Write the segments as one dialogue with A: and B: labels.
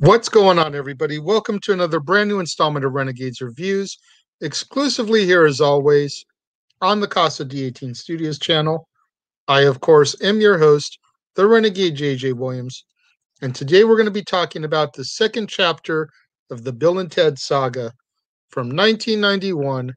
A: What's going on, everybody? Welcome to another brand new installment of Renegades Reviews, exclusively here as always on the Casa D18 Studios channel. I, of course, am your host, the Renegade JJ Williams, and today we're going to be talking about the second chapter of the Bill and Ted saga from 1991,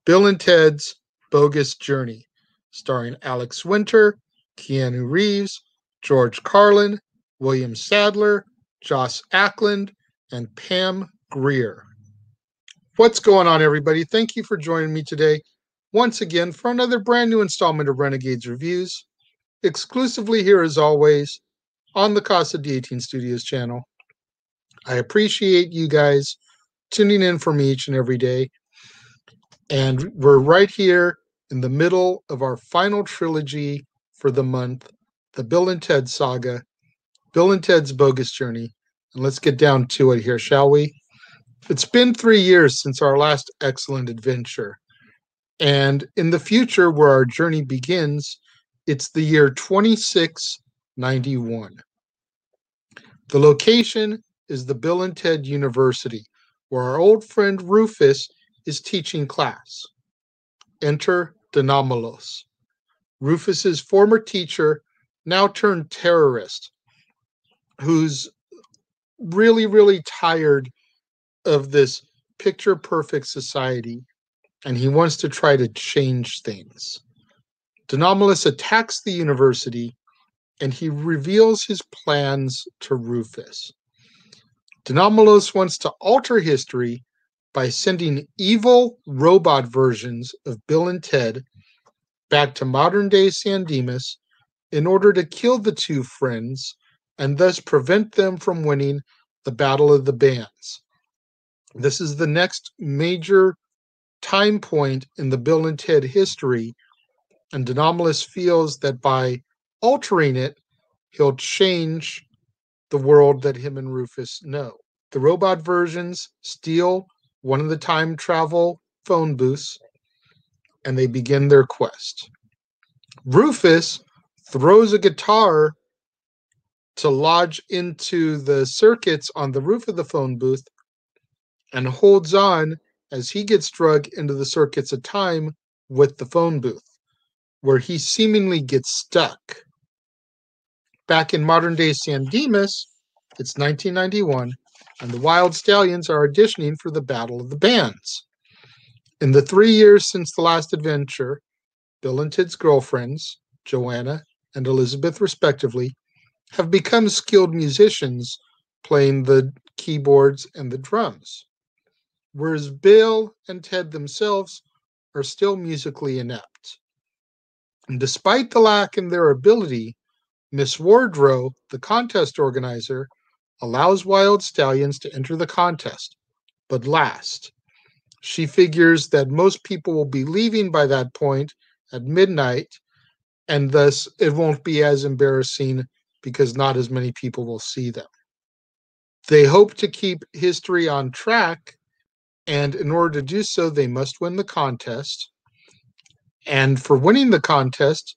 A: Bill and Ted's Bogus Journey, starring Alex Winter, Keanu Reeves, George Carlin, William Sadler, Joss Ackland, and Pam Grier. What's going on, everybody? Thank you for joining me today once again for another brand new installment of Renegades Reviews, exclusively here as always on the Casa D18 Studios channel. I appreciate you guys tuning in for me each and every day. And we're right here in the middle of our final trilogy for the month, the Bill and Ted saga, Bill and Ted's Bogus Journey. And let's get down to it here, shall we? It's been 3 years since our last excellent adventure. And in the future, where our journey begins, it's the year 2691. The location is the Bill and Ted University, where our old friend Rufus is teaching class. Enter Denomalos, Rufus's former teacher, now turned terrorist, who's really tired of this picture-perfect society, and he wants to try to change things. Denomalos attacks the university, and he reveals his plans to Rufus. Denomalos wants to alter history by sending evil robot versions of Bill and Ted back to modern-day San Dimas in order to kill the two friends and thus prevent them from winning the Battle of the Bands. This is the next major time point in the Bill and Ted history, and Denomalos feels that by altering it, he'll change the world that him and Rufus know. The robot versions steal one of the time travel phone booths, and they begin their quest. Rufus throws a guitar to lodge into the circuits on the roof of the phone booth and holds on as he gets drug into the circuits of time with the phone booth, where he seemingly gets stuck. Back in modern-day San Dimas, it's 1991, and the Wild Stallions are auditioning for the Battle of the Bands. In the 3 years since the last adventure, Bill and Ted's girlfriends, Joanna and Elizabeth respectively, have become skilled musicians playing the keyboards and the drums, whereas Bill and Ted themselves are still musically inept. And despite the lack in their ability, Miss Wardrow, the contest organizer, allows Wild Stallions to enter the contest, but last. She figures that most people will be leaving by that point at midnight, and thus it won't be as embarrassing because not as many people will see them. They hope to keep history on track, and in order to do so, they must win the contest. And for winning the contest,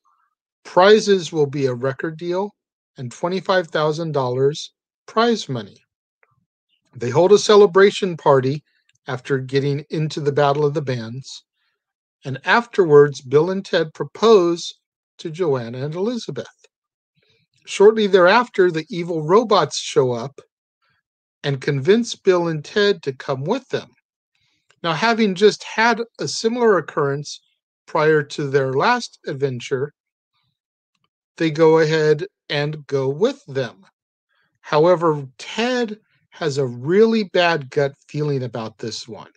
A: prizes will be a record deal and $25,000 prize money. They hold a celebration party after getting into the Battle of the Bands, and afterwards, Bill and Ted propose to Joanna and Elizabeth. Shortly thereafter, the evil robots show up and convince Bill and Ted to come with them. Now, having just had a similar occurrence prior to their last adventure, they go ahead and go with them. However, Ted has a really bad gut feeling about this one.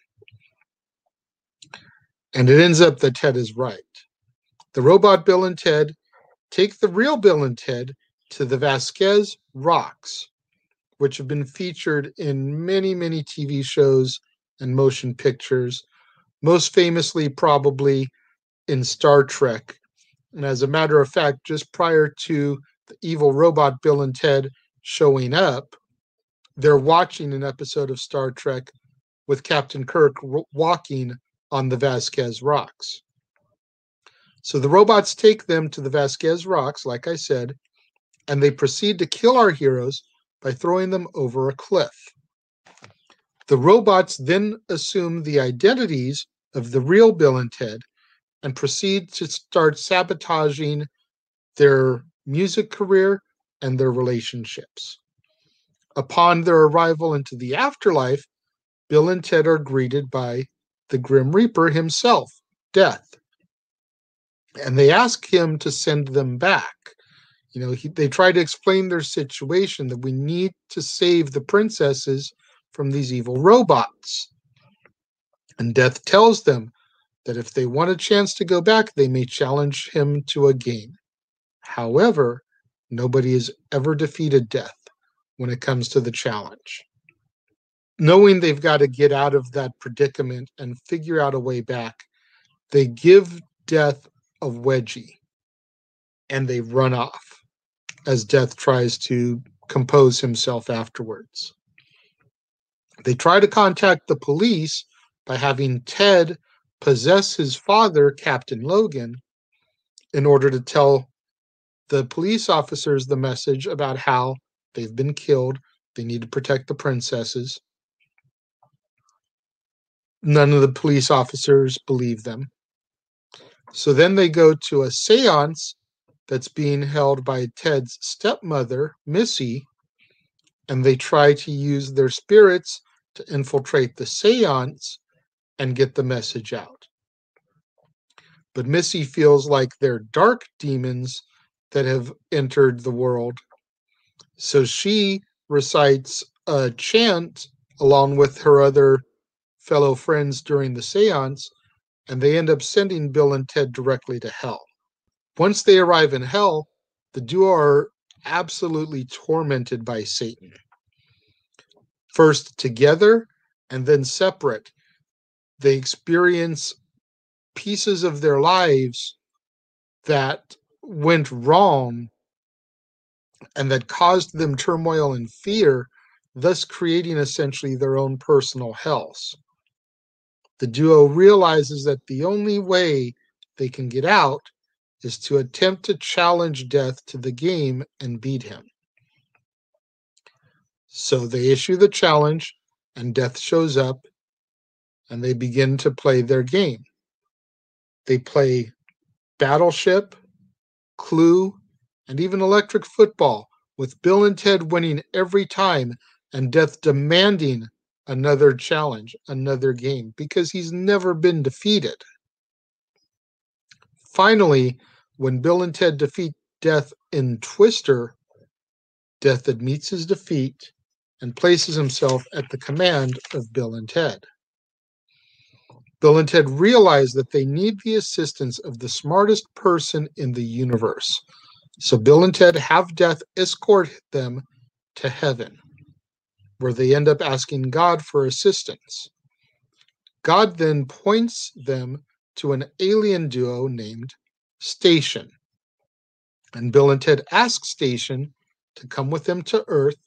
A: And it ends up that Ted is right. The robot Bill and Ted take the real Bill and Ted to the Vasquez Rocks, which have been featured in many TV shows and motion pictures, most famously probably in Star Trek. And as a matter of fact, just prior to the evil robot Bill and Ted showing up, they're watching an episode of Star Trek with Captain Kirk walking on the Vasquez Rocks. So the robots take them to the Vasquez Rocks, like I said, and they proceed to kill our heroes by throwing them over a cliff. The robots then assume the identities of the real Bill and Ted and proceed to start sabotaging their music career and their relationships. Upon their arrival into the afterlife, Bill and Ted are greeted by the Grim Reaper himself, Death. And they ask him to send them back. They try to explain their situation, that we need to save the princesses from these evil robots. And Death tells them that if they want a chance to go back, they may challenge him to a game. However, nobody has ever defeated Death when it comes to the challenge. Knowing they've got to get out of that predicament and figure out a way back, they give Death a wedgie and they run off as Death tries to compose himself afterwards. They try to contact the police by having Ted possess his father, Captain Logan, in order to tell the police officers the message about how they've been killed. They need to protect the princesses. None of the police officers believe them. So then they go to a seance that's being held by Ted's stepmother, Missy, and they try to use their spirits to infiltrate the seance and get the message out. But Missy feels like they're dark demons that have entered the world. So she recites a chant along with her other fellow friends during the seance, and they end up sending Bill and Ted directly to hell. Once they arrive in hell, the duo are absolutely tormented by Satan. First together and then separate, they experience pieces of their lives that went wrong and that caused them turmoil and fear, thus creating essentially their own personal hells. The duo realizes that the only way they can get out is to attempt to challenge Death to the game and beat him. So they issue the challenge, and Death shows up, and they begin to play their game. They play Battleship, Clue, and even Electric Football, with Bill and Ted winning every time and Death demanding another challenge, another game, because he's never been defeated. Finally, when Bill and Ted defeat Death in Twister, Death admits his defeat and places himself at the command of Bill and Ted. Bill and Ted realize that they need the assistance of the smartest person in the universe. So Bill and Ted have Death escort them to heaven, where they end up asking God for assistance. God then points them to an alien duo named Station. And Bill and Ted ask Station to come with them to Earth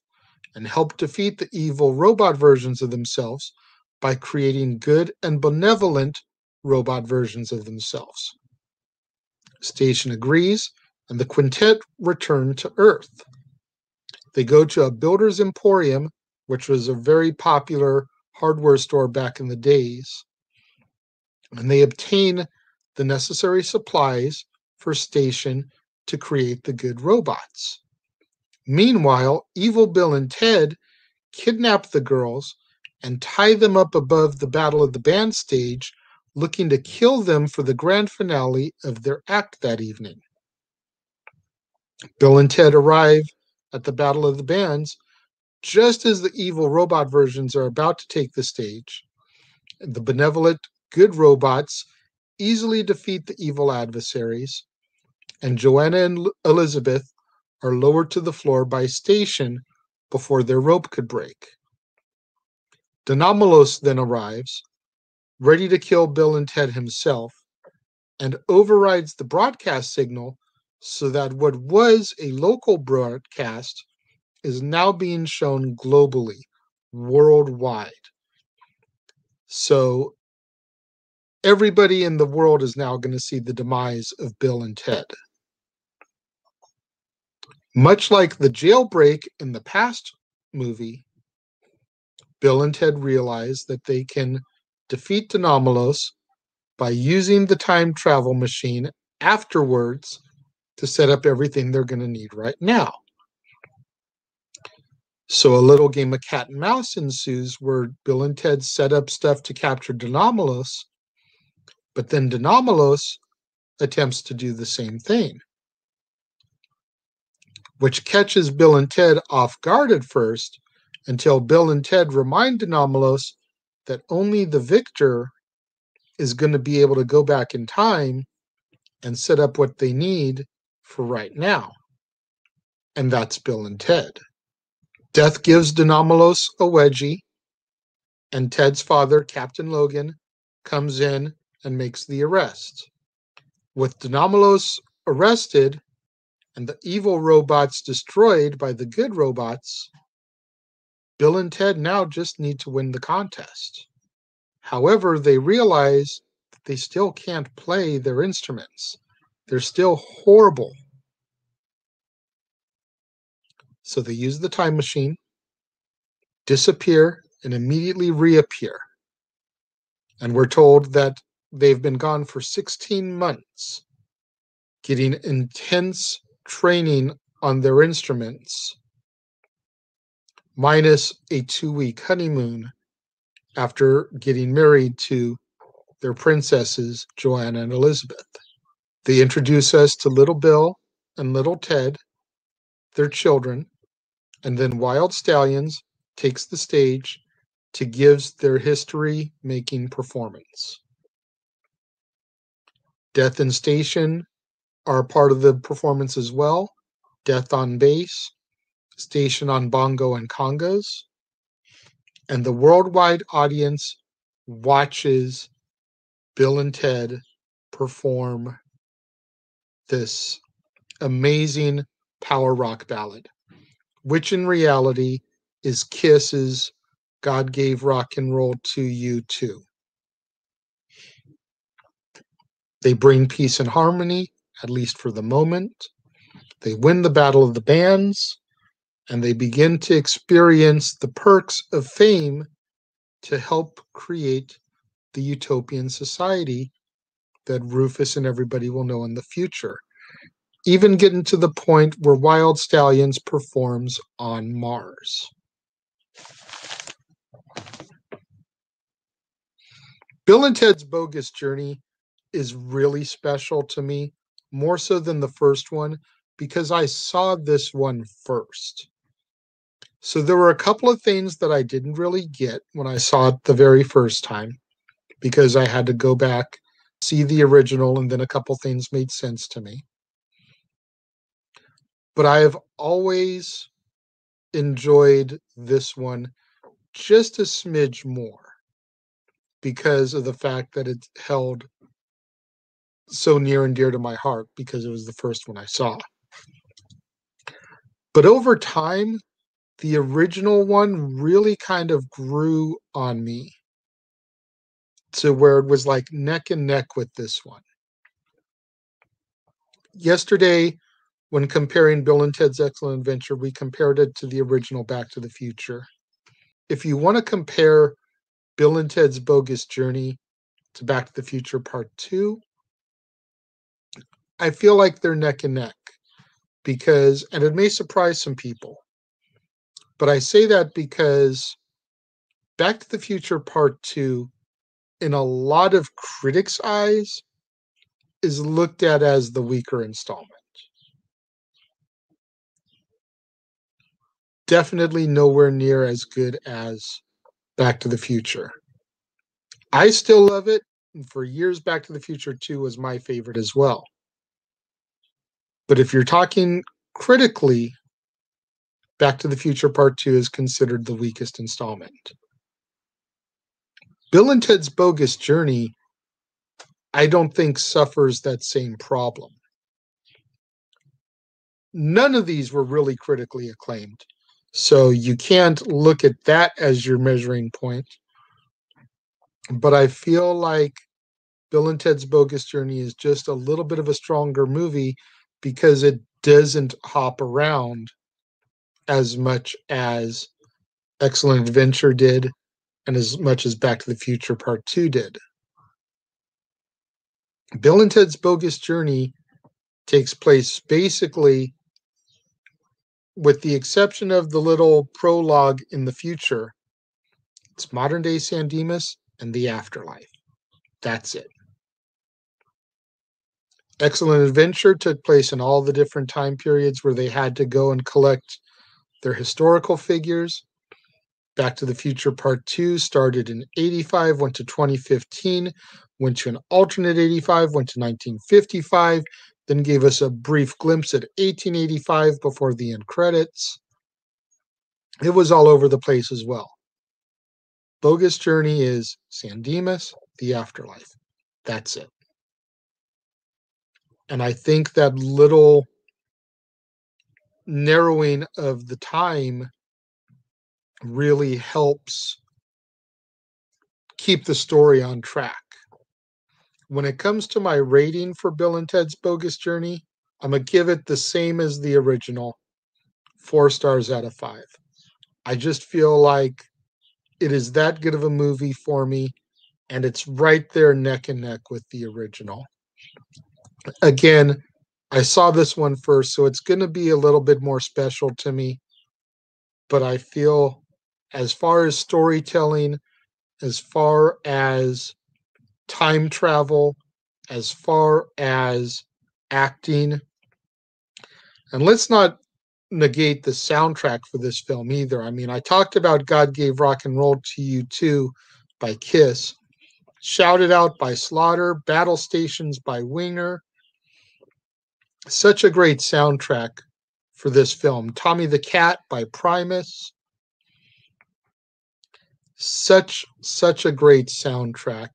A: and help defeat the evil robot versions of themselves by creating good and benevolent robot versions of themselves. Station agrees, and the quintet return to Earth. They go to a builder's emporium, which was a very popular hardware store back in the days, and they obtain the necessary supplies for Station to create the good robots. Meanwhile, evil Bill and Ted kidnap the girls and tie them up above the Battle of the Band stage, looking to kill them for the grand finale of their act that evening. Bill and Ted arrive at the Battle of the Bands just as the evil robot versions are about to take the stage. The benevolent good robots easily defeat the evil adversaries, and Joanna and Elizabeth are lowered to the floor by Station before their rope could break. Denomalos then arrives, ready to kill Bill and Ted himself, and overrides the broadcast signal so that what was a local broadcast is now being shown globally, worldwide. So everybody in the world is now going to see the demise of Bill and Ted. Much like the jailbreak in the past movie, Bill and Ted realize that they can defeat the Anomalos by using the time travel machine afterwards to set up everything they're going to need right now. So a little game of cat and mouse ensues where Bill and Ted set up stuff to capture Denomalos, but then Denomalos attempts to do the same thing, which catches Bill and Ted off guard at first until Bill and Ted remind Denomalos that only the victor is going to be able to go back in time and set up what they need for right now. And that's Bill and Ted. Death gives Denomalos a wedgie, and Ted's father, Captain Logan, comes in and makes the arrest. With Denomalos arrested and the evil robots destroyed by the good robots, Bill and Ted now just need to win the contest. However, they realize that they still can't play their instruments. They're still horrible. So they use the time machine, disappear, and immediately reappear. And we're told that they've been gone for 16 months, getting intense training on their instruments, minus a 2-week honeymoon after getting married to their princesses, Joanna and Elizabeth. They introduce us to little Bill and little Ted, their children, and then Wild Stallions takes the stage to give their history-making performance. Death and Station are part of the performance as well. Death on bass, Station on bongo and congos, and the worldwide audience watches Bill and Ted perform this amazing power rock ballad, which in reality is Kiss's God Gave Rock and Roll to You Too. They bring peace and harmony, at least for the moment. They win the battle of the bands, and they begin to experience the perks of fame to help create the utopian society that Rufus and everybody will know in the future. Even getting to the point where Wild Stallions performs on Mars. Bill and Ted's Bogus Journey is really special to me, more so than the first one, because I saw this one first. So there were a couple of things that I didn't really get when I saw it the very first time, because I had to go back, see the original, and then a couple things made sense to me. But I have always enjoyed this one just a smidge more because of the fact that it held so near and dear to my heart because it was the first one I saw. But over time, the original one really kind of grew on me to where it was like neck and neck with this one. Yesterday, when comparing Bill and Ted's Excellent Adventure, we compared it to the original Back to the Future. If you want to compare Bill and Ted's Bogus Journey to Back to the Future Part 2, I feel like they're neck and neck because, and it may surprise some people, but I say that because Back to the Future Part 2, in a lot of critics' eyes, is looked at as the weaker installment. Definitely nowhere near as good as Back to the Future. I still love it, and for years Back to the Future 2 was my favorite as well. But if you're talking critically, Back to the Future Part 2 is considered the weakest installment. Bill and Ted's Bogus Journey, I don't think suffers that same problem. None of these were really critically acclaimed, so you can't look at that as your measuring point. But I feel like Bill and Ted's Bogus Journey is just a little bit of a stronger movie because it doesn't hop around as much as Excellent Adventure did, and as much as Back to the Future Part 2 did. Bill and Ted's Bogus Journey takes place basically, with the exception of the little prologue in the future, it's modern day San Dimas and the afterlife. That's it. Excellent Adventure took place in all the different time periods where they had to go and collect their historical figures. Back to the Future Part 2 started in 85, went to 2015, went to an alternate 85, went to 1955, then gave us a brief glimpse at 1885 before the end credits. It was all over the place as well. Bogus Journey is San Dimas, the afterlife. That's it. And I think that little narrowing of the time really helps keep the story on track. When it comes to my rating for Bill and Ted's Bogus Journey, I'm going to give it the same as the original, 4 stars out of 5. I just feel like it is that good of a movie for me, and it's right there neck and neck with the original. Again, I saw this one first, so it's going to be a little bit more special to me, but I feel as far as storytelling, as far as time travel, as far as acting, and let's not negate the soundtrack for this film either. I mean, I talked about God Gave Rock and Roll to You Too by Kiss, Shouted Out by Slaughter, Battle Stations by Winger. Such a great soundtrack for this film. Tommy the Cat by Primus. Such a great soundtrack.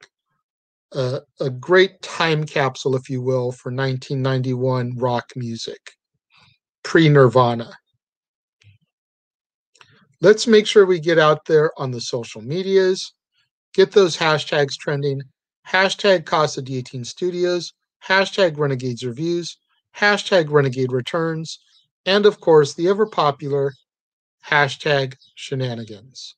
A: A great time capsule, if you will, for 1991 rock music, pre-Nirvana. Let's make sure we get out there on the social medias, get those hashtags trending, hashtag Casa D18 Studios, hashtag Renegades Reviews, hashtag Renegade Returns, and of course the ever popular hashtag Shenanigans.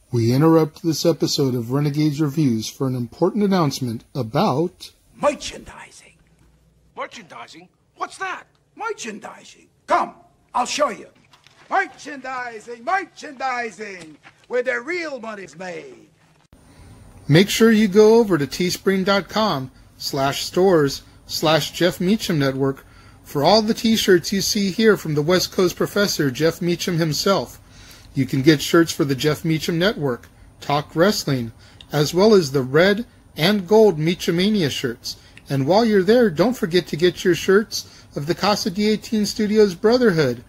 A: We interrupt this episode of Renegades Reviews for an important announcement about
B: merchandising.
C: Merchandising? What's that?
B: Merchandising. Come, I'll show you. Merchandising, where the real money's made.
A: Make sure you go over to teespring.com/stores/Jeff Meacham Network for all the t-shirts you see here from the West Coast professor, Jeff Meacham himself. You can get shirts for the Jeff Meacham Network, Talk Wrestling, as well as the red and gold Meachamania shirts. And while you're there, don't forget to get your shirts of the Casa D18 Studios Brotherhood,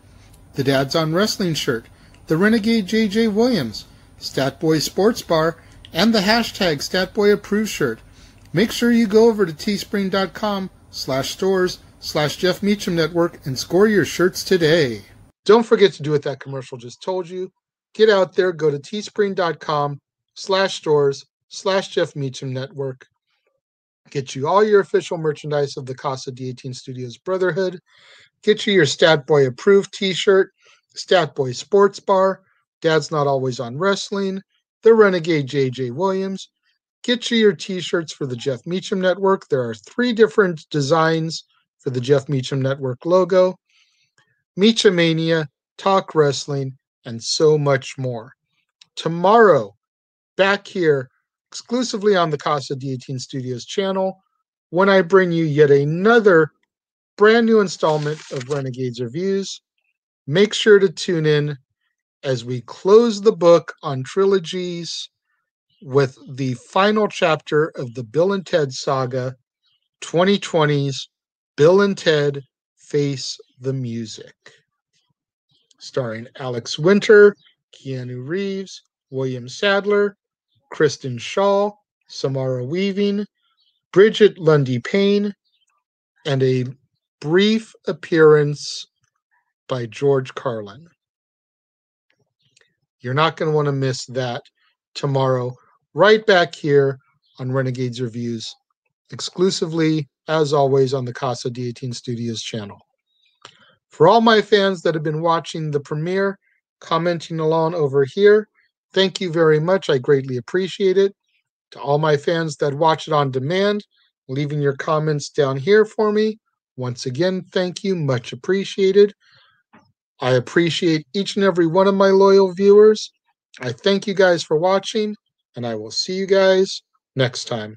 A: the Dads on Wrestling shirt, the Renegade JJ Williams, Statboy Sports Bar, and the hashtag StatBoyApproved shirt. Make sure you go over to teespring.com/stores/Jeff Meacham Network and score your shirts today. Don't forget to do what that commercial just told you. Get out there, go to teespring.com/stores/Jeff Meacham Network. Get you all your official merchandise of the Casa D18 Studios Brotherhood. Get you your Statboy Approved t-shirt, Statboy Sports Bar, Dad's Not Always on Wrestling, the Renegade JJ Williams. Get you your t-shirts for the Jeff Meacham Network. There are 3 different designs for the Jeff Meacham Network logo. Meachamania, Talk Wrestling, and so much more. Tomorrow, back here, exclusively on the Casa D18 Studios channel, when I bring you yet another brand new installment of Renegades Reviews. Make sure to tune in as we close the book on trilogies with the final chapter of the Bill and Ted saga, 2020's Bill and Ted Face the Music, starring Alex Winter, Keanu Reeves, William Sadler, Kristen Shaw, Samara Weaving, Bridget Lundy Payne, and a brief appearance by George Carlin. You're not going to want to miss that tomorrow, right back here on Renegades Reviews, exclusively, as always, on the Casa D18 Studios channel. For all my fans that have been watching the premiere, commenting along over here. Thank you very much. I greatly appreciate it. To all my fans that watch it on demand, leaving your comments down here for me. Once again, thank you. Much appreciated. I appreciate each and every one of my loyal viewers. I thank you guys for watching, and I will see you guys next time.